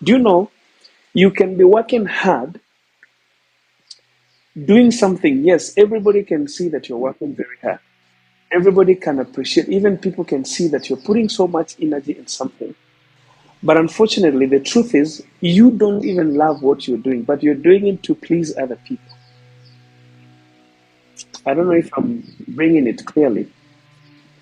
Do you know you can be working hard, doing something? Yes, everybody can see that you're working very hard. Everybody can appreciate, even people can see that you're putting so much energy in something. But unfortunately, the truth is, you don't even love what you're doing, but you're doing it to please other people. I don't know if I'm bringing it clearly.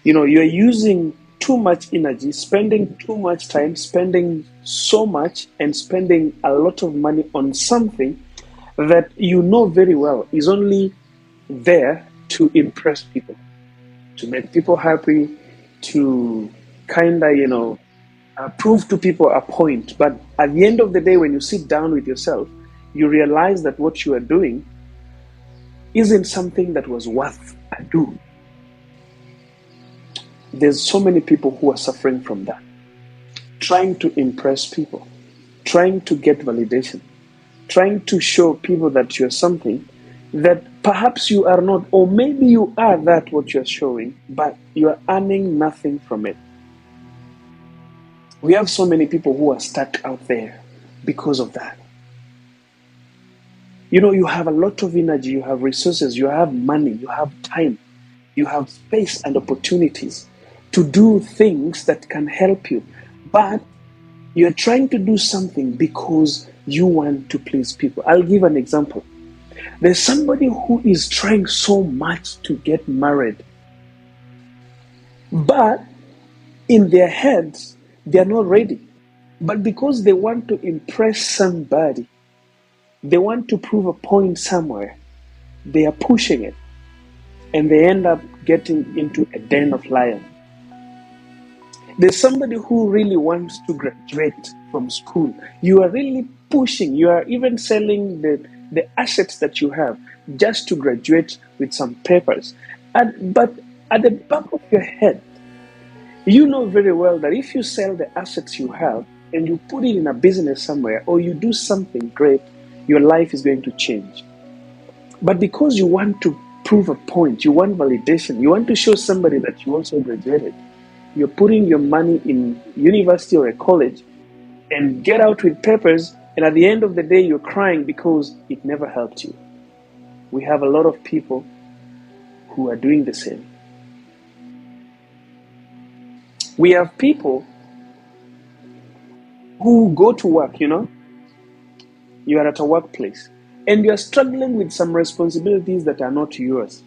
You're using too much energy, spending too much time, spending so much, and spending a lot of money on something that you know very well is only there to impress people, to make people happy, to kind of, prove to people a point. But at the end of the day, when you sit down with yourself, you realize that what you are doing isn't something that was worth a do. There's so many people who are suffering from that, trying to impress people, trying to get validation, trying to show people that you're something that perhaps you are not, or maybe you are that what you're showing, but you're earning nothing from it. We have so many people who are stuck out there because of that. You have a lot of energy, you have resources, you have money, you have time, you have space and opportunities to do things that can help you. But you're trying to do something because you want to please people. I'll give an example. There's somebody who is trying so much to get married, but in their heads, they're not ready. But because they want to impress somebody, they want to prove a point somewhere, they are pushing it, and they end up getting into a den of lions. There's somebody who really wants to graduate from school. You are really pushing, you are even selling the assets that you have just to graduate with some papers. But at the back of your head, you know very well that if you sell the assets you have and you put it in a business somewhere, or you do something great, your life is going to change. But because you want to prove a point, you want validation, you want to show somebody that you also graduated, you're putting your money in university or a college and get out with papers, and at the end of the day, you're crying because it never helped you. We have a lot of people who are doing the same. We have people who go to work, you are at a workplace, and you are struggling with some responsibilities that are not yours.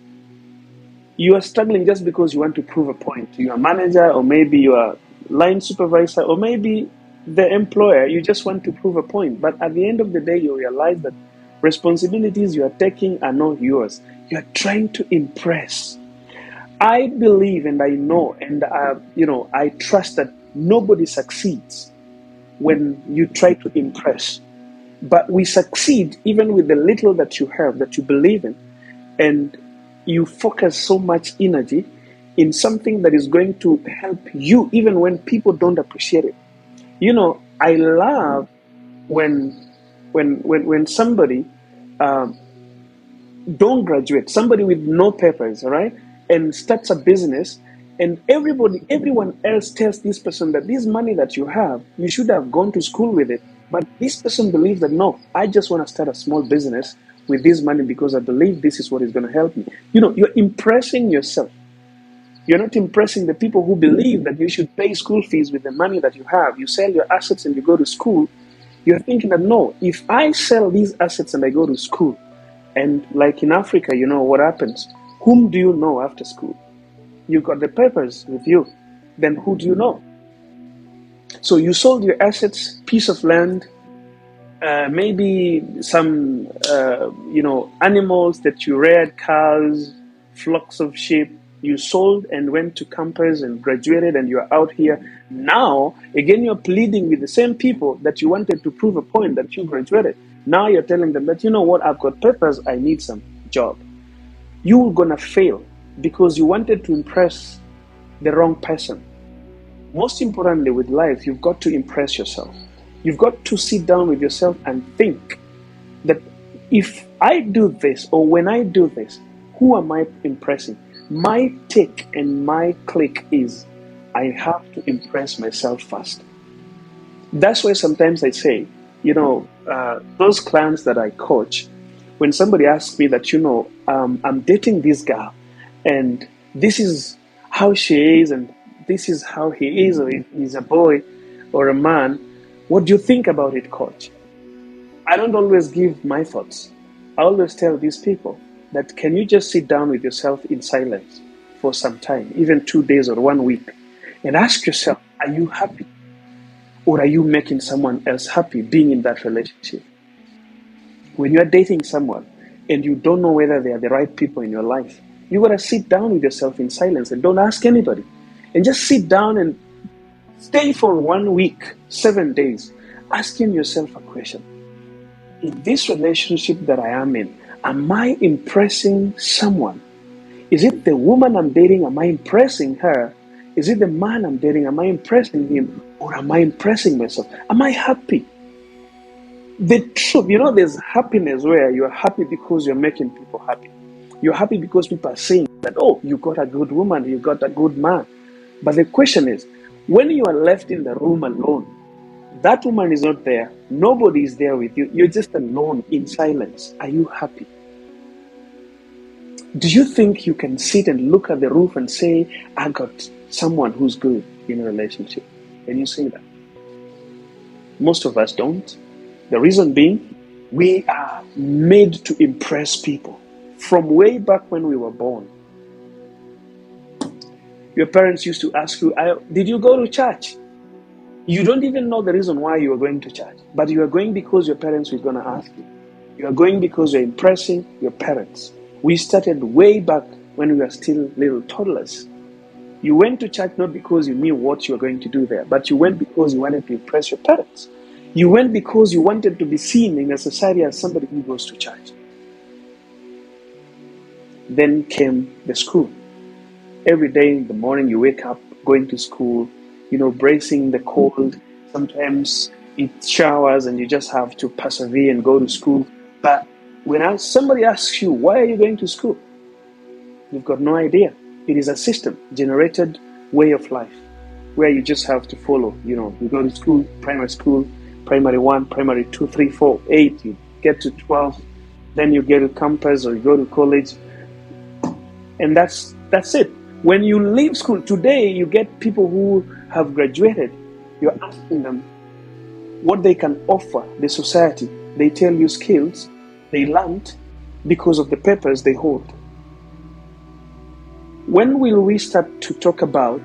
You are struggling just because you want to prove a point to your manager, or maybe your line supervisor, or maybe the employer. You just want to prove a point. But at the end of the day, you realize that responsibilities you are taking are not yours. You are trying to impress. I believe and I know and I trust that nobody succeeds when you try to impress. But we succeed even with the little that you have, that you believe in, and you focus so much energy in something that is going to help you even when people don't appreciate it. I love when somebody don't graduate, somebody with no papers, all right, and starts a business, and everyone else tells this person that this money that you have, you should have gone to school with it. But this person believes that, no, I just want to start a small business with this money because I believe this is what is going to help me. You're impressing yourself. You're not impressing the people who believe that you should pay school fees with the money that you have. You sell your assets and you go to school. You're thinking that, no, if I sell these assets and I go to school, and like in Africa, what happens? Whom do you know after school? You got the papers with you. Then who do you know? So you sold your assets, piece of land, maybe some, animals that you reared, cows, flocks of sheep. You sold and went to campus and graduated, and you're out here. Now, again, you're pleading with the same people that you wanted to prove a point that you graduated. Now you're telling them that, you know what, I've got papers, I need some job. You're going to fail because you wanted to impress the wrong person. Most importantly with life, you've got to impress yourself. You've got to sit down with yourself and think that if I do this, or when I do this, who am I impressing? My take and my click is I have to impress myself first. That's why sometimes I say, those clients that I coach, when somebody asks me that, I'm dating this girl and this is how she is and this is how he is, or if he's a boy or a man, what do you think about it, coach? I don't always give my thoughts. I always tell these people that can you just sit down with yourself in silence for some time, even 2 days or 1 week, and ask yourself, are you happy? Or are you making someone else happy being in that relationship? When you're dating someone and you don't know whether they are the right people in your life, you gotta sit down with yourself in silence and don't ask anybody. And just sit down and stay for 1 week, 7 days, asking yourself a question. In this relationship that I am in, am I impressing someone? Is it the woman I'm dating? Am I impressing her? Is it the man I'm dating? Am I impressing him? Or am I impressing myself? Am I happy? The truth, there's happiness where you're happy because you're making people happy. You're happy because people are saying that, oh, you got a good woman, you got a good man. But the question is, when you are left in the room alone, that woman is not there, nobody is there with you, you're just alone in silence. Are you happy? Do you think you can sit and look at the roof and say, I got someone who's good in a relationship? Can you say that? Most of us don't. The reason being, we are made to impress people from way back when we were born. Your parents used to ask you, did you go to church? You don't even know the reason why you are going to church, but you are going because your parents were going to ask you. You are going because you're impressing your parents. We started way back when we were still little toddlers. You went to church not because you knew what you were going to do there, but you went because you wanted to impress your parents. You went because you wanted to be seen in a society as somebody who goes to church. Then came the school. Every day in the morning you wake up, going to school, bracing the cold. Sometimes it showers and you just have to persevere and go to school. But when somebody asks you, why are you going to school? You've got no idea. It is a system, generated way of life, where you just have to follow. You go to school, primary 1, primary 2, 3, 4, 8, you get to 12, then you get to campus or you go to college, and that's it. When you leave school today, you get people who have graduated. You're asking them what they can offer the society. They tell you skills they learned because of the papers they hold. When will we start to talk about,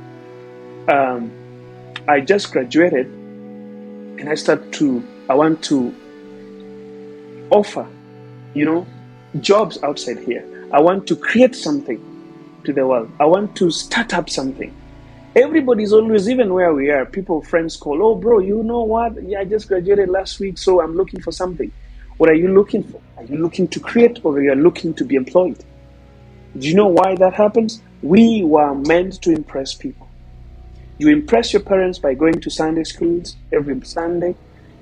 I just graduated and I want to offer, jobs outside here. I want to create something to the world. I want to start up something. Everybody's always, even where we are, friends call, oh bro, you know what? Yeah, I just graduated last week, so I'm looking for something. What are you looking for? Are you looking to create or are you looking to be employed? Do you know why that happens? We were meant to impress people. You impress your parents by going to Sunday schools every Sunday.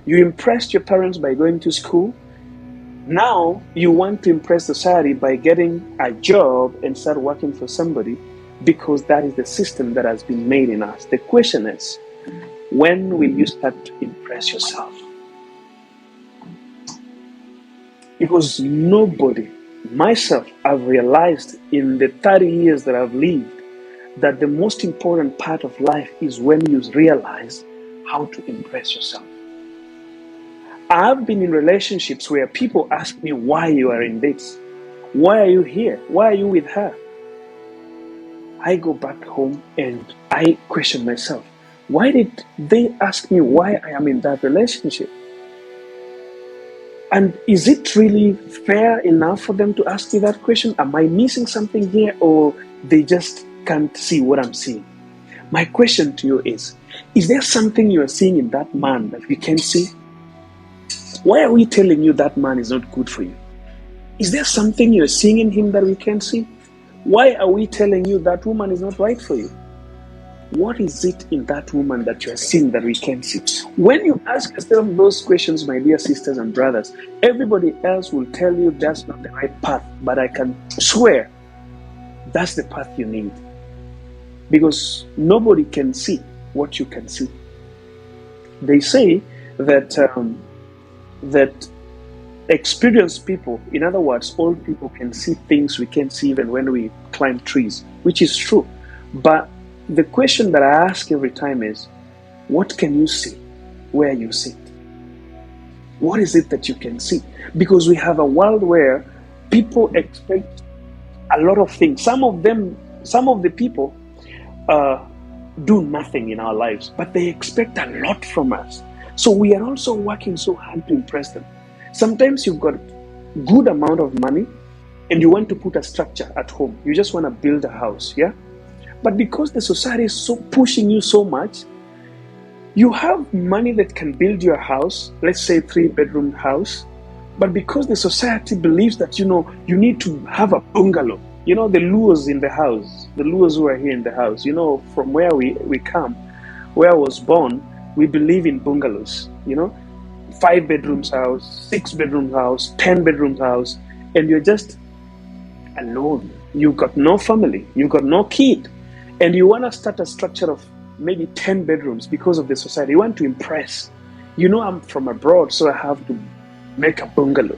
You impressed your parents by going to school. Now you want to impress society by getting a job and start working for somebody, because that is the system that has been made in us. The question is, when will you start to impress yourself? Because nobody, myself, I've realized in the 30 years that I've lived, that the most important part of life is when you realize how to impress yourself. I've been in relationships where people ask me why you are in this. Why are you here? Why are you with her? I go back home and I question myself. Why did they ask me why I am in that relationship? And is it really fair enough for them to ask you that question? Am I missing something here, or they just can't see what I'm seeing? My question to you is there something you are seeing in that man that we can't see? Why are we telling you that man is not good for you? Is there something you're seeing in him that we can't see? Why are we telling you that woman is not right for you? What is it in that woman that you are seeing that we can't see? When you ask yourself those questions, my dear sisters and brothers, everybody else will tell you that's not the right path, but I can swear that's the path you need. Because nobody can see what you can see. They say that that experienced people, in other words, old people, can see things we can't see even when we climb trees, which is true. But the question that I ask every time is, what can you see where you sit? What is it that you can see? Because we have a world where people expect a lot of things. Some of the people do nothing in our lives, but they expect a lot from us. So we are also working so hard to impress them. Sometimes you've got a good amount of money and you want to put a structure at home. You just want to build a house, yeah? But because the society is so pushing you so much, you have money that can build your house, let's say 3-bedroom house, but because the society believes that, you need to have a bungalow. The Luos in the house, the Luos who are here in the house, from where we come, where I was born, we believe in bungalows, 5 bedrooms house, 6 bedroom house, 10 bedroom house, and you're just alone. You've got no family, you've got no kid, and you want to start a structure of maybe 10 bedrooms because of the society. You want to impress. I'm from abroad, so I have to make a bungalow.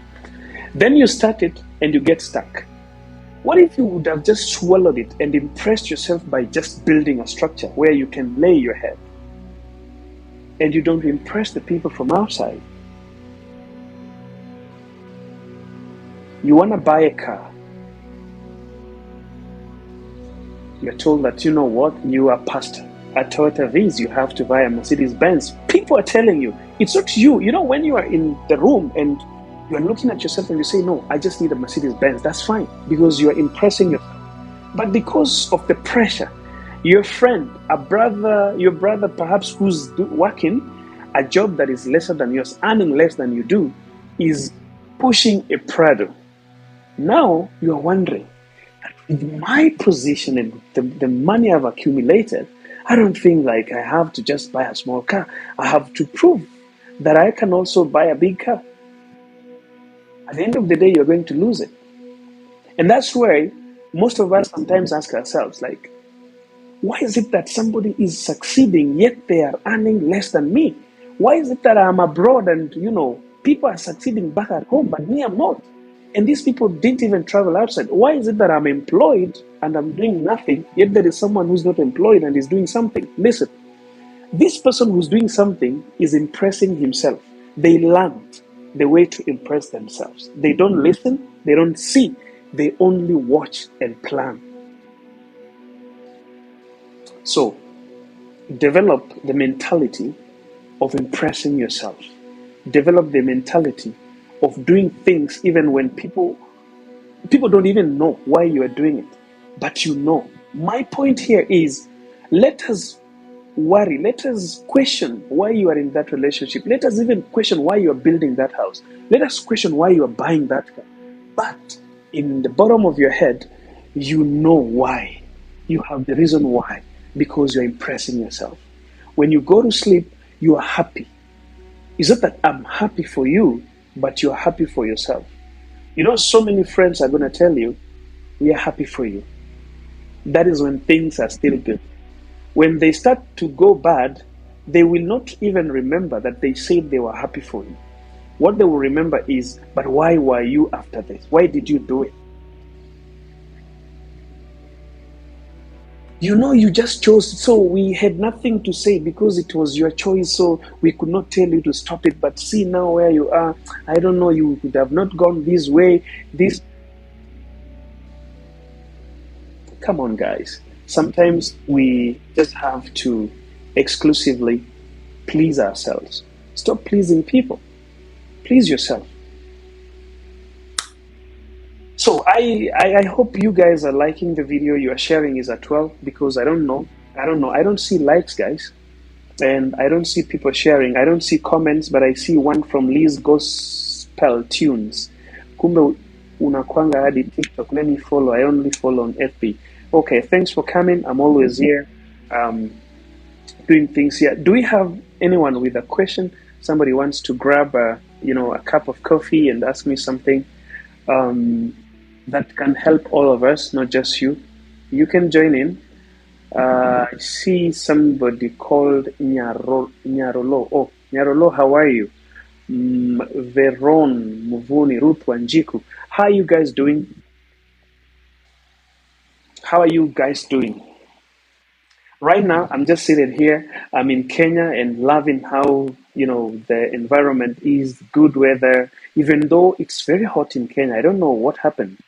Then you start it and you get stuck. What if you would have just swallowed it and impressed yourself by just building a structure where you can lay your head and you don't impress the people from outside? You want to buy a car. You're told that, you are pastor at Toyota Viz, you have to buy a Mercedes Benz. People are telling you, it's not you. When you are in the room and you're looking at yourself and you say, no, I just need a Mercedes Benz, that's fine, because you're impressing yourself. But because of the pressure, your friend, your brother perhaps who's working a job that is lesser than yours, earning less than you do, is pushing a Prado. Now you're wondering, with my position and the money I've accumulated, I don't think like I have to just buy a small car. I have to prove that I can also buy a big car. At the end of the day, you're going to lose it. And that's why most of us sometimes ask ourselves, like, why is it that somebody is succeeding yet they are earning less than me? Why is it that I'm abroad and, people are succeeding back at home, but me, I'm not? And these people didn't even travel outside. Why is it that I'm employed and I'm doing nothing, yet there is someone who's not employed and is doing something? Listen, this person who's doing something is impressing himself. They learned the way to impress themselves. They don't listen, they don't see, they only watch and plan. So, develop the mentality of impressing yourself. Develop the mentality of doing things even when people don't even know why you are doing it, but you know. My point here is, let us worry, let us question why you are in that relationship. Let us even question why you are building that house. Let us question why you are buying that car. But in the bottom of your head, you know why. You have the reason why, because you're impressing yourself. When you go to sleep, you are happy. It's not that I'm happy for you, but you're happy for yourself. So many friends are going to tell you, we are happy for you. That is when things are still good. When they start to go bad, they will not even remember that they said they were happy for you. What they will remember is, but why were you after this? Why did you do it? You just chose, so we had nothing to say because it was your choice, so we could not tell you to stop it. But see now where you are. I don't know, you could have not gone this way. Come on, guys. Sometimes we just have to exclusively please ourselves. Stop pleasing people. Please yourself. So I hope you guys are liking the video. You are sharing is at 12, because I don't know. I don't see likes, guys. And I don't see people sharing. I don't see comments, but I see one from Liz Gospel Tunes. Kumbe unakwanga hadi TikTok. Let me follow. I only follow on FB. Okay, thanks for coming. I'm always here doing things here. Do we have anyone with a question? Somebody wants to grab a cup of coffee and ask me something that can help all of us, not just you. You can join in. I see somebody called Nyarolo. Oh, Nyarolo, how are you? Veron, Muvuni, Ruth Wanjiku. How are you guys doing? How are you guys doing? Right now, I'm just sitting here. I'm in Kenya and loving how, the environment is, good weather, even though it's very hot in Kenya. I don't know what happened.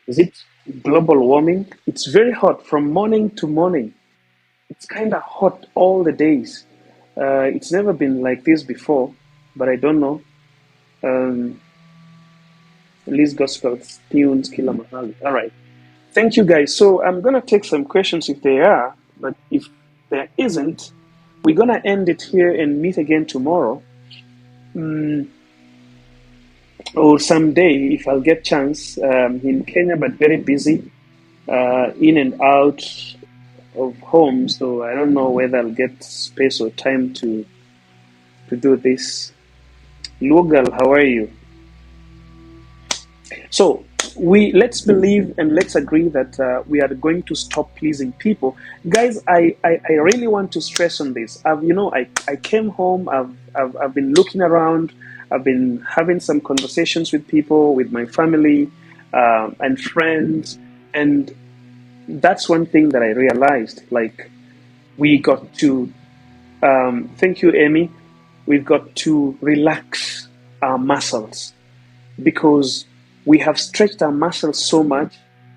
Is it global warming? It's very hot from morning to morning. It's kind of hot all the days. It's never been like this before, but I don't know. Um, Lee's Gospel tunes, Kila Mahali. All right. Thank you, guys. So I'm going to take some questions if there are, but if there isn't, we're going to end it here and meet again tomorrow. Or someday, if I'll get chance, in Kenya, but very busy, in and out of home. So I don't know whether I'll get space or time to do this. Lugal, how are you? So let's believe and let's agree that we are going to stop pleasing people, guys. I really want to stress on this. I came home. I've been looking around. I've been having some conversations with people, with my family and friends, and that's one thing that I realized. Like, we got to thank you, Amy. We've got to relax our muscles, because we have stretched our muscles so much,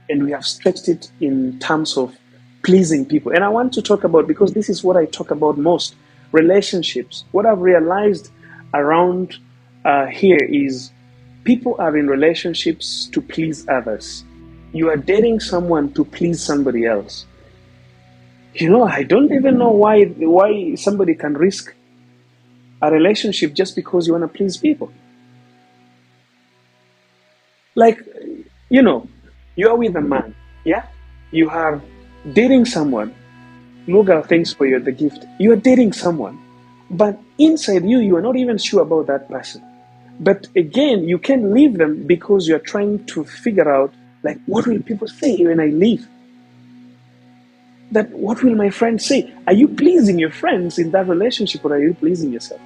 and we have stretched it in terms of pleasing people. And I want to talk about, because this is what I talk about most, relationships. What I've realized around here is people are in relationships to please others. You are dating someone to please somebody else. I don't even know why somebody can risk a relationship just because you want to please people. Like, you're with a man, yeah? You are dating someone. Lugal, thanks for the gift. You are dating someone, but inside you are not even sure about that person. But again, you can't leave them because you're trying to figure out, like, what will people say when I leave? That what will my friends say? Are you pleasing your friends in that relationship, or are you pleasing yourself?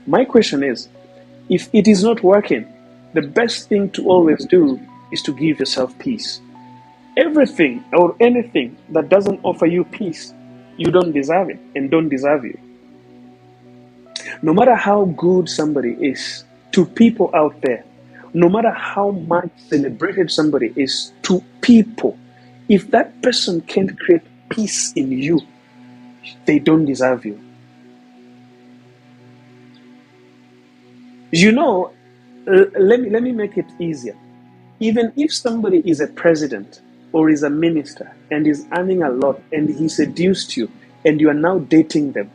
My question is, if it is not working, the best thing to always do is to give yourself peace. Everything or anything that doesn't offer you peace, you don't deserve it and don't deserve you. No matter how good somebody is to people out there, no matter how much celebrated somebody is to people, if that person can't create peace in you, they don't deserve you. Let me make it easier. Even if somebody is a president or is a minister and is earning a lot and he seduced you and you are now dating them,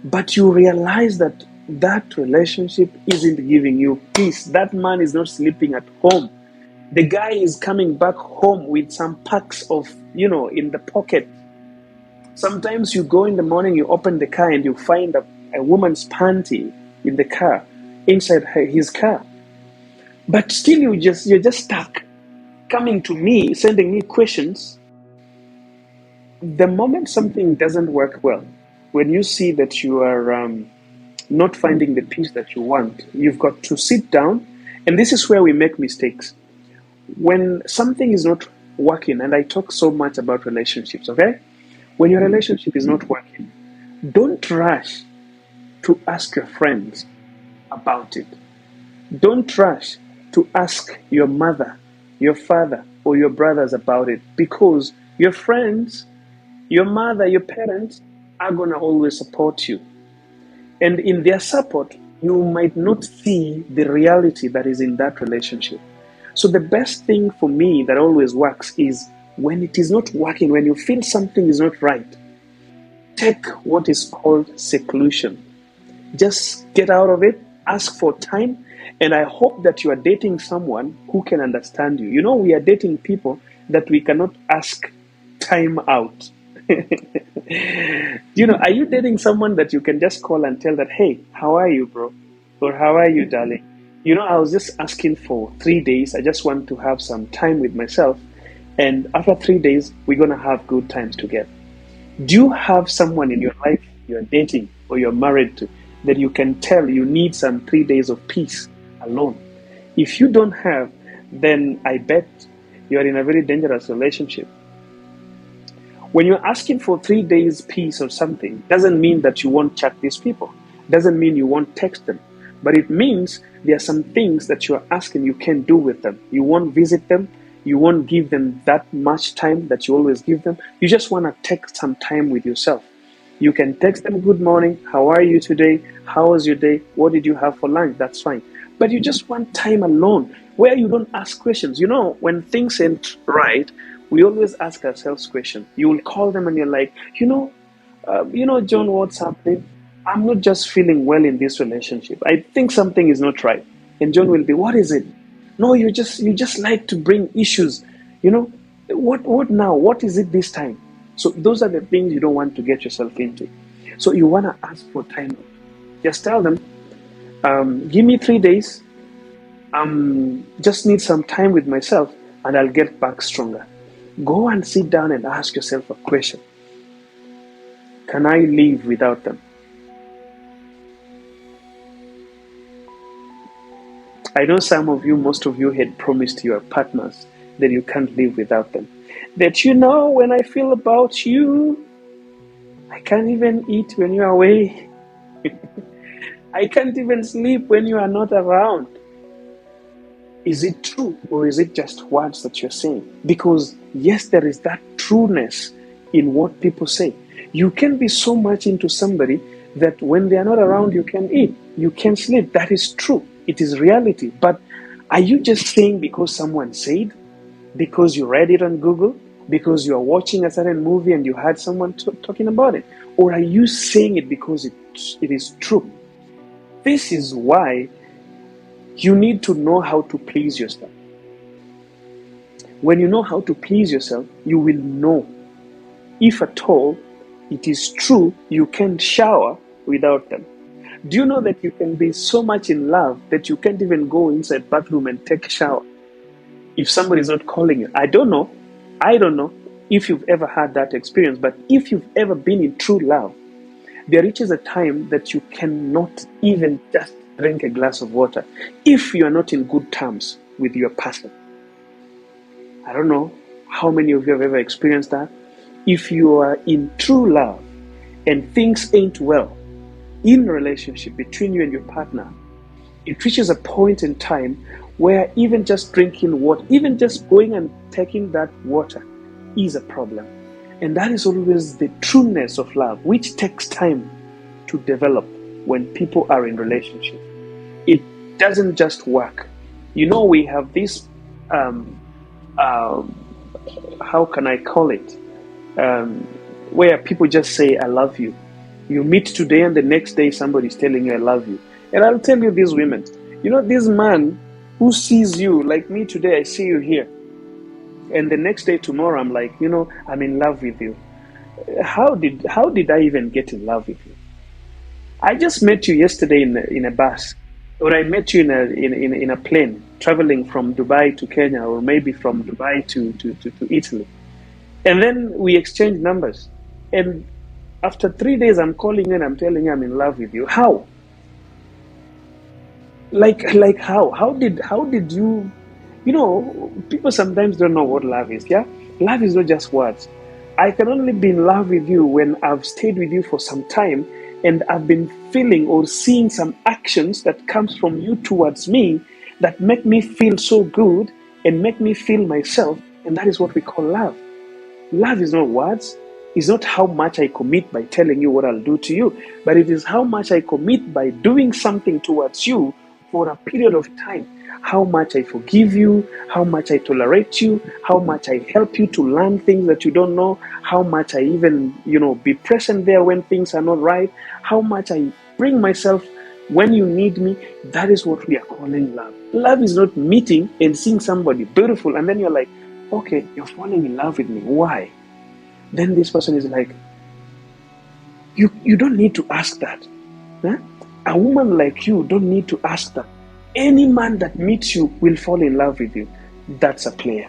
but you realize that that relationship isn't giving you peace. That man is not sleeping at home. The guy is coming back home with some packs of, in the pocket. Sometimes you go in the morning, you open the car and you find a woman's panty in the car, inside his car. But still you're just stuck, coming to me, sending me questions. The moment something doesn't work well, when you see that you are not finding the peace that you want, you've got to sit down. And this is where we make mistakes. When something is not working, and I talk so much about relationships, okay? When your relationship is not working, don't rush to ask your friends about it. Don't rush to ask your mother, your father, or your brothers about it, because your friends, your mother, your parents are going to always support you. And in their support, you might not see the reality that is in that relationship. So the best thing for me that always works is when it is not working, when you feel something is not right, take what is called seclusion. Just get out of it, ask for time, and I hope that you are dating someone who can understand you. We are dating people that we cannot ask time out. Are you dating someone that you can just call and tell that, hey, how are you, bro? Or how are you, darling? I was just asking for 3 days. I just want to have some time with myself. And after 3 days, we're going to have good times together. Do you have someone in your life you're dating or you're married to that you can tell you need some 3 days of peace alone? If you don't have, then I bet you're in a very dangerous relationship. When you're asking for 3 days peace or something, doesn't mean that you won't chat these people. Doesn't mean you won't text them. But it means there are some things that you're asking you can't do with them. You won't visit them. You won't give them that much time that you always give them. You just want to take some time with yourself. You can text them, good morning, how are you today? How was your day? What did you have for lunch? That's fine. But you just want time alone where you don't ask questions. You know, when things ain't right, we always ask ourselves questions. You will call them and you're like, John, what's happening? I'm not just feeling well in this relationship. I think something is not right. And John will be, what is it? No, you just like to bring issues. What now? What is it this time? So those are the things you don't want to get yourself into. So you want to ask for time. Just tell them, give me 3 days. Just need some time with myself and I'll get back stronger. Go and sit down and ask yourself a question. Can I live without them? I know some of you, most of you had promised your partners that you can't live without them. That when I feel about you, I can't even eat when you're away. I can't even sleep when you are not around. Is it true or is it just words that you're saying? Because yes, there is that trueness in what people say. You can be so much into somebody that when they are not around, you can eat, you can sleep. That is true. It is reality. But are you just saying because someone said? Because you read it on Google? Because you are watching a certain movie and you heard someone talking about it? Or are you saying it because it is true? This is why you need to know how to please yourself. When you know how to please yourself, you will know if at all it is true you can't shower without them. Do you know that you can be so much in love that you can't even go inside bathroom and take a shower if somebody is not calling you? I don't know if you've ever had that experience, but if you've ever been in true love, there reaches a time that you cannot even just drink a glass of water if you are not in good terms with your person. I don't know how many of you have ever experienced that. If you are in true love and things ain't well in a relationship between you and your partner, it reaches a point in time where even just drinking water, even just going and taking that water is a problem. And that is always the trueness of love, which takes time to develop when people are in relationship. It doesn't just work. We have this, how can I call it? Where people just say, I love you. You meet today and the next day somebody's telling you, I love you. And I'll tell you, these women, this man who sees you, like me today, I see you here. And the next day, tomorrow, I'm like, I'm in love with you. How did I even get in love with you? I just met you yesterday in a bus, or I met you in a plane traveling from Dubai to Kenya, or maybe from Dubai to Italy. And then we exchanged numbers. And after 3 days, I'm calling you and I'm telling you I'm in love with you. How? Like how? How did you? People sometimes don't know what love is. Yeah, love is not just words. I can only be in love with you when I've stayed with you for some time and I've been feeling or seeing some actions that comes from you towards me that make me feel so good and make me feel myself. And that is what we call love. Love is not words. It's not how much I commit by telling you what I'll do to you, but it is how much I commit by doing something towards you for a period of time. How much I forgive you, how much I tolerate you, how much I help you to learn things that you don't know, how much I even, be present there when things are not right, how much I bring myself when you need me. That is what we are calling love. Love is not meeting and seeing somebody beautiful and then you're like, okay, you're falling in love with me. Why? Then this person is like, you don't need to ask that. Huh? A woman like you don't need to ask that. Any man that meets you will fall in love with you. That's a player.